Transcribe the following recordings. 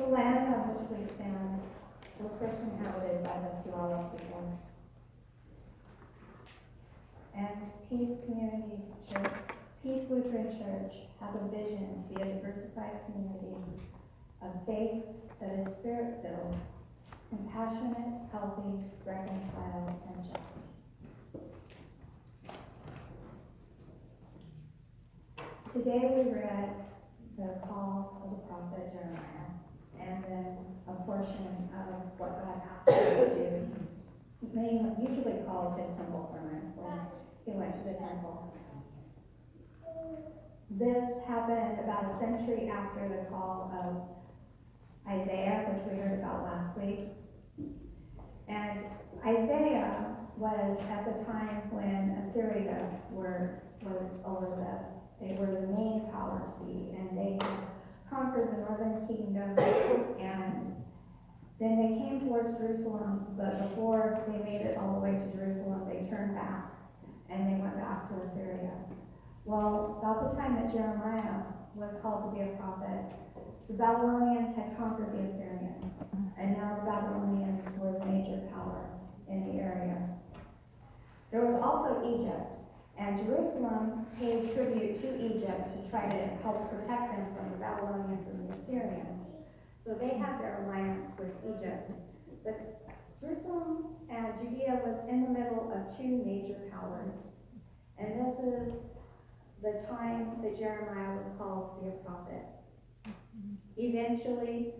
The land on which we stand was first inhabited by the Puyallup people. And Peace Lutheran Church has a vision to be a diversified community of faith that is spirit-filled, compassionate, healthy, reconciled, and just. Today we read the call of the prophet Jeremiah, and then a portion of what God asked him to do, usually called his temple sermon when he went to the temple. This happened about a century after the call of Isaiah, which we heard about last week. And Isaiah was at the time when Assyria they were the main power to be, and they conquered the northern kingdom, and then they came towards Jerusalem, but before they made it all the way to Jerusalem, they turned back, and they went back to Assyria. Well, about the time that Jeremiah was called to be a prophet, the Babylonians had conquered the Assyrians, and now the Babylonians were the major power in the area. There was also Egypt, and Jerusalem paid tribute to Egypt to try to help protect them from the Babylonians and the Assyrians. So they had their alliance with Egypt. But Jerusalem and Judea was in the middle of two major powers. And this is the time that Jeremiah was called to be a prophet. Eventually,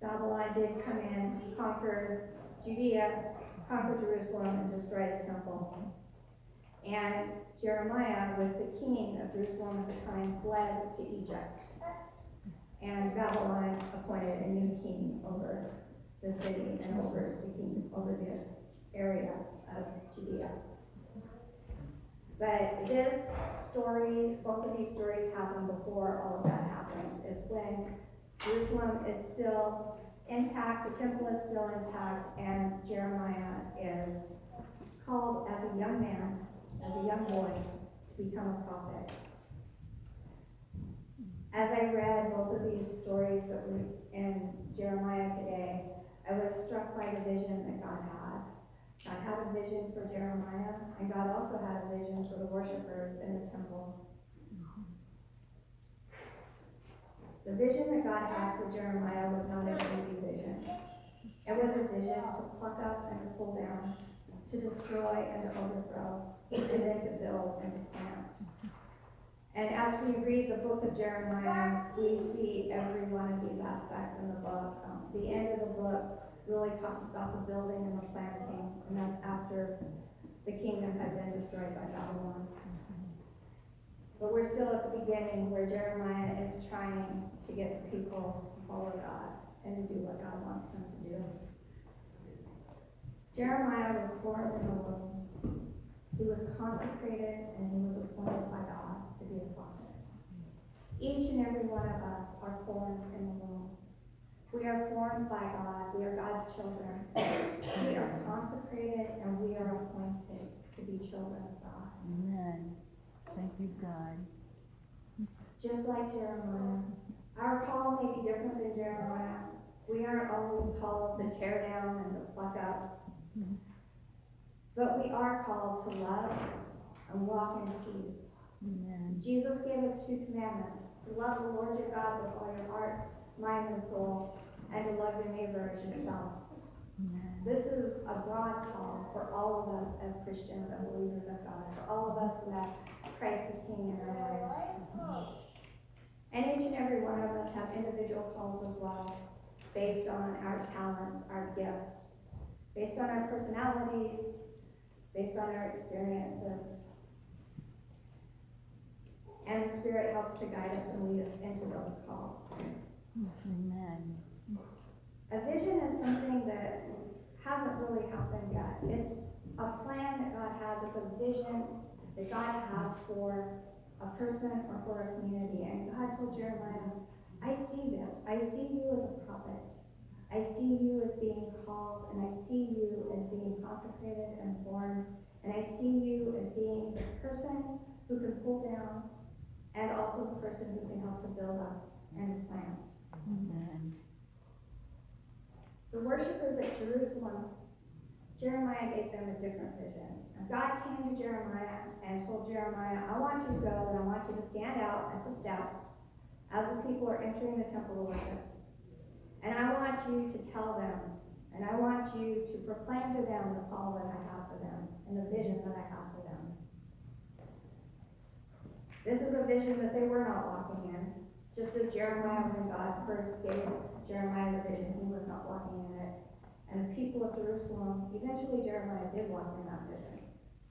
Babylon did come in, conquer Judea, conquer Jerusalem, and destroy the temple. And Jeremiah, with the king of Jerusalem at the time, fled to Egypt. And Babylon appointed a new king over the city and over the area of Judea. But this story, both of these stories happened before all of that happened. It's when Jerusalem is still intact, the temple is still intact, and Jeremiah is called as a young man, as a young boy, to become a prophet. As I read both of these stories that were in Jeremiah today, I was struck by the vision that God had. God had a vision for Jeremiah, and God also had a vision for the worshipers in the temple. The vision that God had for Jeremiah was not an easy vision. It was a vision to pluck up and to pull down, to destroy and to overthrow, and then to build and to plant. And as we read the book of Jeremiah, we see every one of these aspects in the book. The end of the book really talks about the building and the planting, and that's after the kingdom had been destroyed by Babylon. But we're still at the beginning where Jeremiah is trying to get the people to follow God and to do what God wants them to do. Jeremiah was born in the womb. He was consecrated and he was appointed by God to be a prophet. Each and every one of us are formed in the womb. We are formed by God. We are God's children. We are consecrated and we are appointed to be children of God. Amen. Thank you, God. Just like Jeremiah. Our call may be different than Jeremiah. We aren't always called to tear down and to pluck up. But we are called to love and walk in peace. Amen. Jesus gave us two commandments: to love the Lord your God with all your heart, mind, and soul, and to love your neighbor as yourself. Amen. This is a broad call for all of us as Christians and believers of God, for all of us who have Christ the King in our lives. And each and every one of us have individual calls as well, based on our talents, our gifts, based on our personalities, based on our experiences. And the Spirit helps to guide us and lead us into those calls. Yes, amen. A vision is something that hasn't really happened yet. It's a plan that God has. It's a vision that God has for a person or for a community. And God told Jeremiah, I see this. I see you as a prophet. I see you as being called, and I see you as being consecrated and born, and I see you as being the person who can pull down, and also the person who can help to build up and plant. Amen. The worshipers at Jerusalem, Jeremiah gave them a different vision. And God came to Jeremiah and told Jeremiah, I want you to go and I want you to stand out at the steps as the people are entering the temple of worship. And I want you to tell them, and I want you to proclaim to them the call that I have for them and the vision that I have for them. This is a vision that they were not walking in. Just as Jeremiah, when God first gave Jeremiah the vision, he was not walking in it. And the people of Jerusalem, eventually Jeremiah did walk in that vision.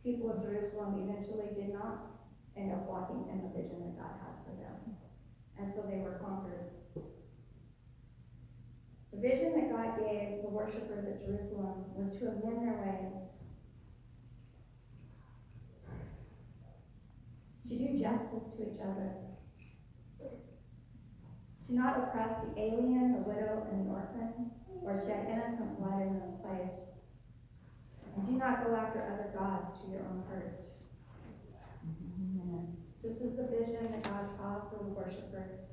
People of Jerusalem eventually did not end up walking in the vision that God had for them. And so they were conquered. The vision that God gave the worshipers at Jerusalem was to amend their ways, to do justice to each other, to not oppress the alien, the widow, and the orphan, or shed innocent blood in this place, and do not go after other gods to your own hurt. Amen. This is the vision that God saw for the worshipers.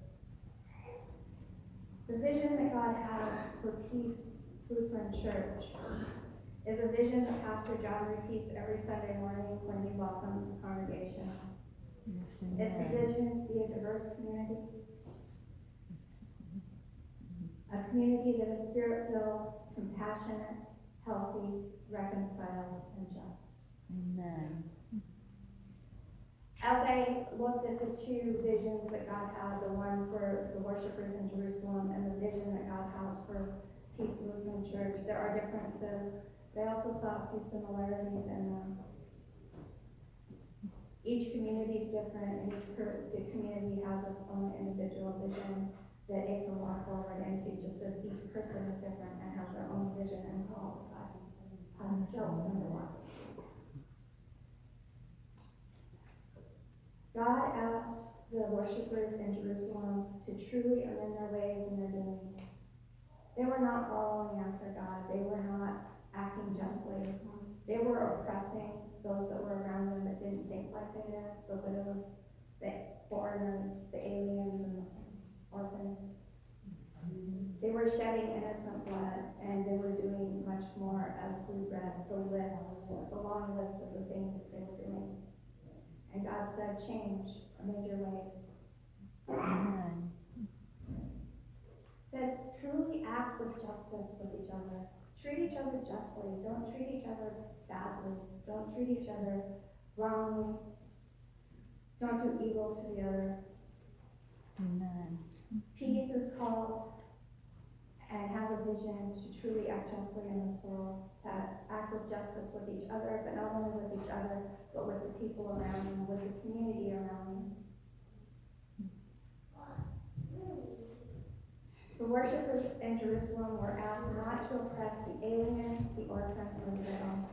The vision that God has for Peace Lutheran Church is a vision that Pastor John repeats every Sunday morning when he welcomes the congregation. Yes, It's a amen. vision to be a diverse community, a community that is spirit-filled, compassionate, healthy, reconciled, and just. Amen. As I looked at the two visions that God had, the one for the worshipers in Jerusalem and the vision that God has for Peace Lutheran Church, there are differences. But I also saw a few similarities in them. Each community is different, and the community has its own individual vision that it can walk forward into, just as each person is different and has their own vision and call that God helps them to walk. God asked the worshipers in Jerusalem to truly amend their ways and their doings. They were not following after God. They were not acting justly. They were oppressing those that were around them that didn't think like they did, the widows, the foreigners, the aliens, and the orphans. They were shedding innocent blood, and they were doing much more, as we read the long list of the things that they were doing. And God said, change, amend your ways. Amen. Said, truly act with justice with each other. Treat each other justly. Don't treat each other badly. Don't treat each other wrongly. Don't do evil to the other. Amen. Peace is called and has a vision to truly act justly in this world, to act with justice with each other, but not only with each other, but with the people around them, with the community around them. The worshipers in Jerusalem were asked not to oppress the alien, the orphan, or the widow,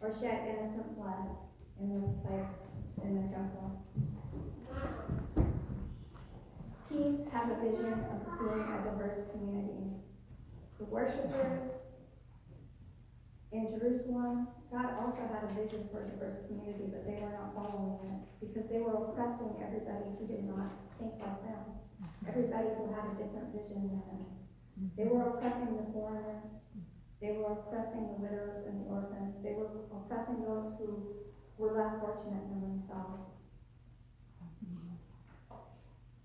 or shed innocent blood in this place, in the temple. Peace has a vision of being a diverse community. The worshipers in Jerusalem, God also had a vision for a diverse community, but they were not following it because they were oppressing everybody who did not think like them. Everybody who had a different vision than them. They were oppressing the foreigners. They were oppressing the widows and the orphans. They were oppressing those who were less fortunate than themselves.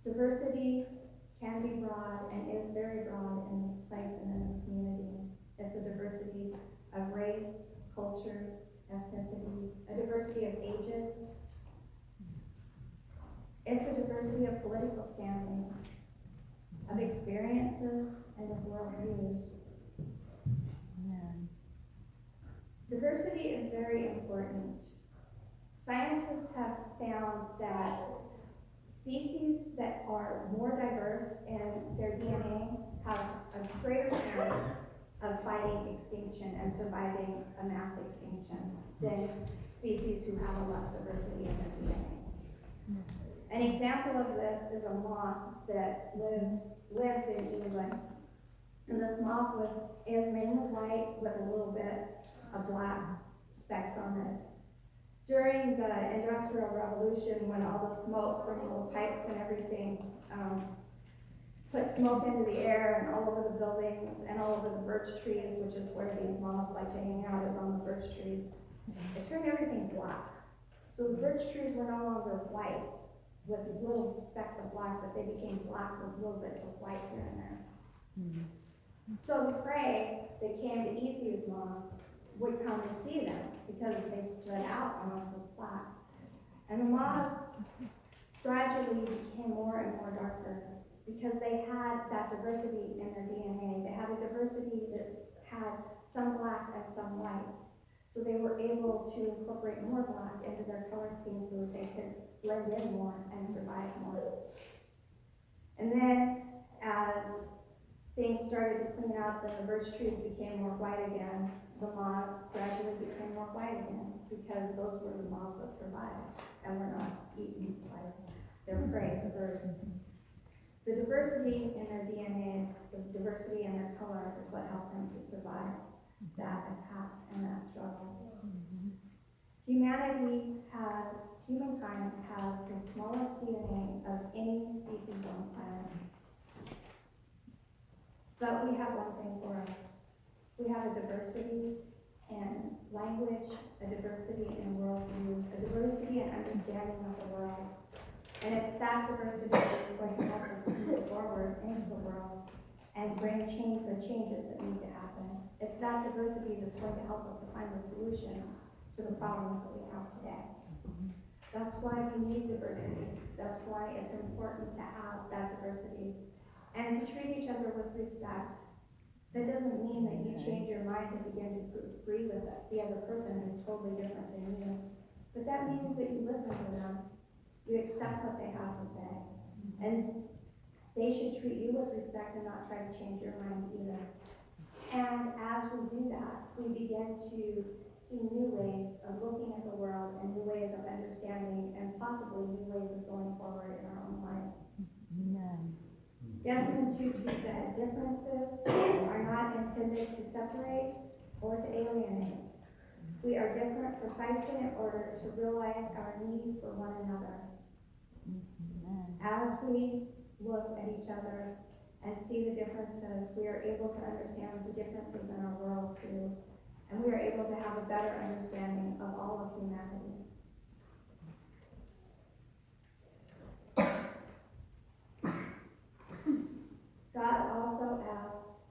Diversity can be broad and is very broad in this place and in this community. It's a diversity of race, cultures, ethnicity, a diversity of ages. It's a diversity of political standings, of experiences, and of worldviews. Amen. Diversity is very important. Scientists have found that species that are more diverse in their DNA have a greater chance of fighting extinction and surviving a mass extinction than species who have a less diversity in their DNA. An example of this is a moth that lives in England. And this moth is mainly white with a little bit of black specks on it. During the Industrial Revolution, when all the smoke from all the pipes and everything put smoke into the air and all over the buildings and all over the birch trees, which is where these moths like to hang out, is on the birch trees. It turned everything black. So the birch trees were no longer white with little specks of black, but they became black with little bits of white here and there. So the prey that came to eat these moths would come to see them because they stood out amongst this black. And the moths gradually became more and more darker because they had that diversity in their DNA. They had a diversity that had some black and some white. So they were able to incorporate more black into their color scheme so that they could blend in more and survive more. And then as things started to clean up and the birch trees became more white again, the moths gradually became more white again because those were the moths that survived and were not eaten by their prey, the birds. The diversity in their DNA, the diversity in their color is what helped them to survive that attack and that struggle. Humankind has the smallest DNA of any species on the planet. But we have one thing for us. We have a diversity in language, a diversity in worldviews, a diversity in understanding of the world. And it's that diversity that's going to help us move forward into the world and bring the changes that need to happen. It's that diversity that's going to help us to find the solutions to the problems that we have today. That's why we need diversity. That's why it's important to have that diversity. And to treat each other with respect. That doesn't mean that you change your mind and begin to agree with the other person who's totally different than you. But that means that you listen to them. You accept what they have to say. And they should treat you with respect and not try to change your mind either. And as we do that, we begin to see new ways of looking at the world and new ways of understanding and possibly new ways of going forward in our own lives. Amen. Desmond Tutu said, differences are not intended to separate or to alienate. We are different precisely in order to realize our need for one another. As we look at each other and see the differences, we are able to understand the differences in our world too. And we are able to have a better understanding of all of humanity. God also asked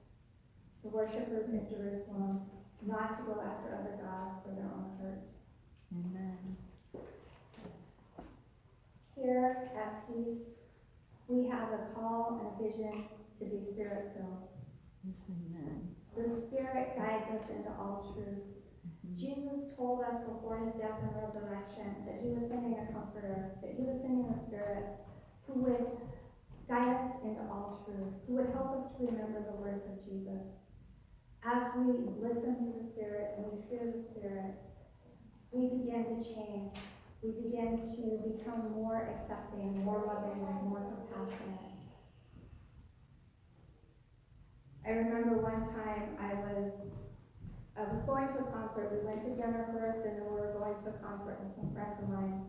the worshipers in Jerusalem not to go after other gods for their own hurt. Amen. Here at Peace, we have a call and a vision to be spirit-filled. Yes, amen. The Spirit guides us into all truth. Jesus told us before his death and resurrection that he was sending a comforter, that he was sending a Spirit who would guide us into all truth, who would help us to remember the words of Jesus. As we listen to the Spirit and we hear the Spirit, we begin to change. We begin to become more accepting, more loving, and more compassionate. I remember one time I was going to a concert. We went to dinner first, and then we were going to a concert with some friends of mine.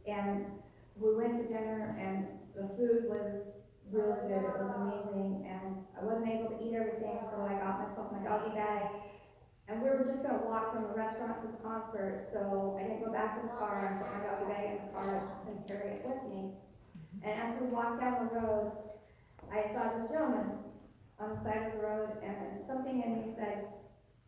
And we went to dinner, and the food was really good. It was amazing, and I wasn't able to eat everything, so I got myself my doggy bag. And we were just going to walk from the restaurant to the concert, so I didn't go back to the car and put my doggy bag in the car. I was just going to carry it with me. And as we walked down the road, I saw this gentleman on the side of the road, and something in me said,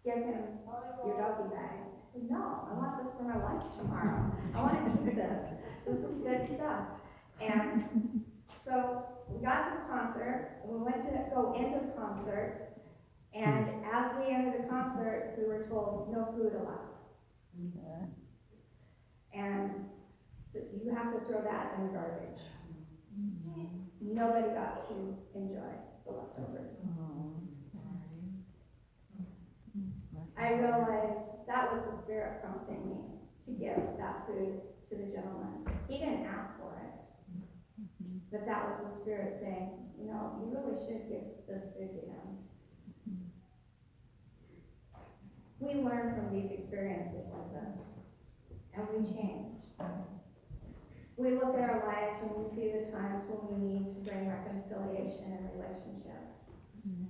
give him your doggy bag. I said, no, I want this for my lunch tomorrow. I want to eat this. This is good stuff. And so we got to the concert, and we went to go into the concert, and as we entered the concert, we were told no food allowed. And so you have to throw that in the garbage. Nobody got to enjoy the leftovers. I realized that was the Spirit prompting me to give that food to the gentleman. He didn't ask for it, but that was the Spirit saying, you know, you really should give this food to him. We learn from these experiences like this, and we change. We look at our lives and we see the times when we need to bring reconciliation in relationships.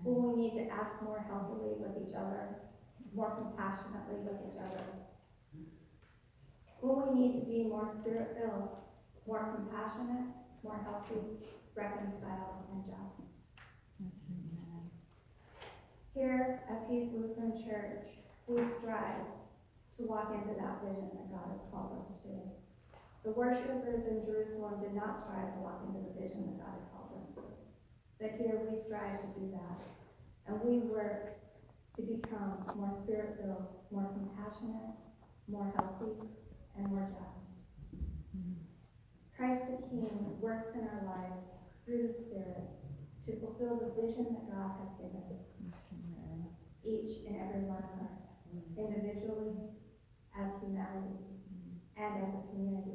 When we need to act more healthily with each other, more compassionately with each other. When we need to be more spirit-filled, more compassionate, more healthy, reconciled, and just. Here at Peace Lutheran Church, we strive to walk into that vision that God has called us to. The worshipers in Jerusalem did not strive to walk into the vision that God had called them to. But here we strive to do that. And we work to become more spirit-filled, more compassionate, more healthy, and more just. Christ the King works in our lives through the Spirit to fulfill the vision that God has given each and every one of us, individually, as humanity, and as a community.